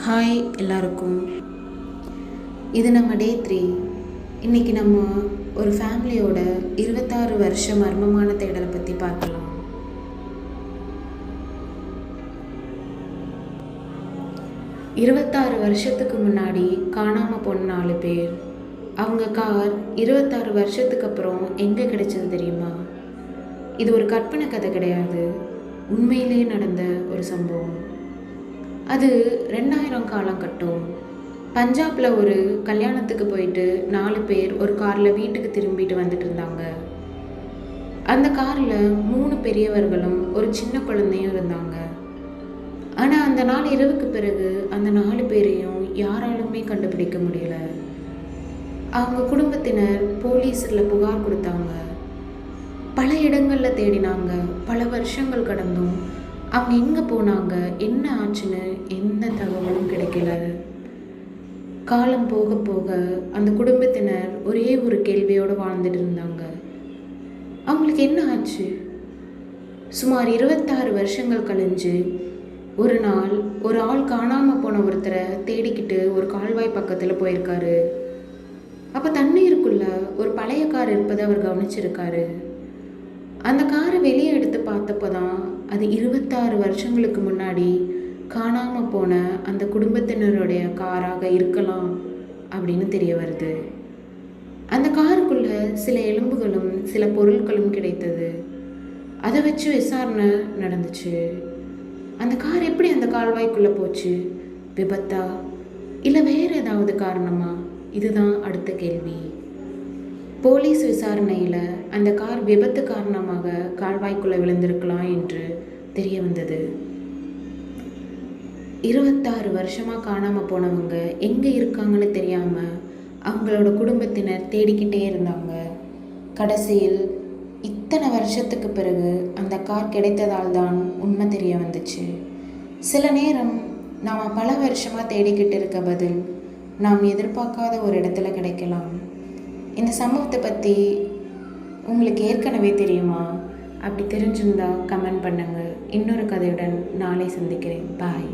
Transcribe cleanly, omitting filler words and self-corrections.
Hi எல்லாருக்கும். இது நம்ம டே 3. இன்றைக்கி நம்ம ஒரு ஃபேமிலியோட 26 வருஷ மர்மமான தேடலை பற்றி பார்க்கலாம். வருஷத்துக்கு முன்னாடி காணாமல் போன 4 பேர். அவங்க கார் 26 வருஷத்துக்கு அப்புறம் எங்கே கிடைச்சது தெரியுமா? இது ஒரு கற்பனை கதை கிடையாது, உண்மையிலே நடந்த ஒரு சம்பவம். அது 2000 காலங்கட்டம். பஞ்சாபில் ஒரு கல்யாணத்துக்கு போயிட்டு 4 பேர் ஒரு காரில் வீட்டுக்கு திரும்பிட்டு வந்துட்டு இருந்தாங்க. அந்த காரில் 3 பெரியவர்களும் ஒரு சின்ன குழந்தையும் இருந்தாங்க. ஆனால் அந்த நாள் இரவுக்கு பிறகு அந்த 4 பேரையும் யாராலுமே கண்டுபிடிக்க முடியல. அவங்க குடும்பத்தினர் போலீஸில் புகார் கொடுத்தாங்க. பல இடங்களில் தேடினாங்க. பல வருஷங்கள் கடந்தும் அவங்க எங்கே போனாங்க, என்ன ஆச்சுன்னு எந்த தகவலும் கிடைக்கல. காலம் போக போக அந்த குடும்பத்தினர் ஒரே ஒரு கேள்வியோடு வாழ்ந்துட்டு இருந்தாங்க. அவங்களுக்கு என்ன ஆச்சு? சுமார் 26 வருஷங்கள் கழிஞ்சு ஒரு நாள் ஒரு ஆள் காணாமல் போன ஒருத்தரை தேடிக்கிட்டு ஒரு கால்வாய் பக்கத்தில் போயிருக்காரு. அப்போ தண்ணீருக்குள்ள ஒரு பழைய கார் இருப்பதை அவர் கவனிச்சிருக்காரு. அந்த காரை வெளியே எடுத்து பார்த்தப்போ தான் அது 26 வருஷங்களுக்கு முன்னாடி காணாமல் போன அந்த குடும்பத்தினருடைய காராக இருக்கலாம் அப்படின்னு தெரிய வருது. அந்த காருக்குள்ள சில எலும்புகளும் சில பொருட்களும் கிடைத்தது. அதை வச்சு விசாரணை நடந்துச்சு. அந்த கார் எப்படி அந்த கால்வாய்க்குள்ளே போச்சு? விபத்தா இல்லை வேறு ஏதாவது காரணமா? இதுதான் அடுத்த கேள்வி. போலீஸ் விசாரணையில் அந்த கார் விபத்து காரணமாக கால்வாய்க்குள்ளே விழுந்திருக்கலாம் என்று தெரிய வந்தது. 26 வருஷமாக காணாமல் போனவங்க எங்கே இருக்காங்கன்னு தெரியாமல் அவங்களோட குடும்பத்தினர் தேடிக்கிட்டே இருந்தாங்க. கடைசியில் இத்தனை வருஷத்துக்கு பிறகு அந்த கார் கிடைத்ததால் தான் உண்மை தெரிய வந்துச்சு. சில நேரம் நாம் பல வருஷமாக தேடிக்கிட்டு இருக்க பதில் நாம் எதிர்பார்க்காத ஒரு இடத்துல கிடைக்கலாம். இந்த சம்பவத்தை பற்றி உங்களுக்கு ஏற்கனவே தெரியுமா? அப்படி தெரிஞ்சிருந்தால் கமெண்ட் பண்ணுங்கள். இன்னொரு கதையுடன் நாளை சந்திக்கிறேன். பாய்.